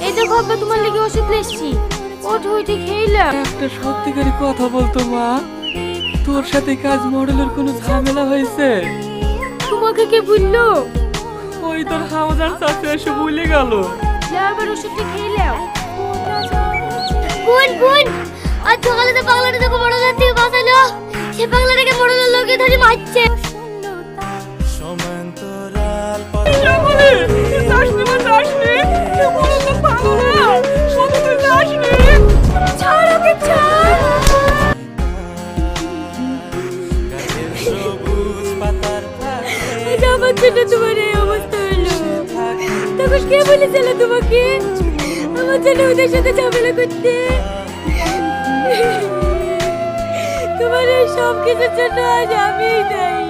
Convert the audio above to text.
এই দেখো আব্বা তোমার লেগে ওষুধ লেসছি। ওঠো ওইটি খেইলাম। একটা সত্যিকারী কথা বলতো মা, তোর সাথে কাজ মডেলের কোনো ঝামেলা হয়েছে? তোমাকে কে বললো? ওই তোর হাওজান চাচা এসে ভুলে গেল। আবার ওষুধটা খেইলাম। বোন বোন, আজ সকালে তো পাগলাটা দেখো মডেলের থেকে বাঁচালো। সে পাগলাটাকে মডেলের লোকে ধরে মারছে। ছাড় ওকে, ছাড়। আমার জন্য তোমার এই অবস্থা হলো। তখন কে বলেছিল তোমাকে আমার জন্য ওদের সাথে ঝামেলা করতে? তোমার এই সব কিছুর জন্য আজ আমি দায়ী।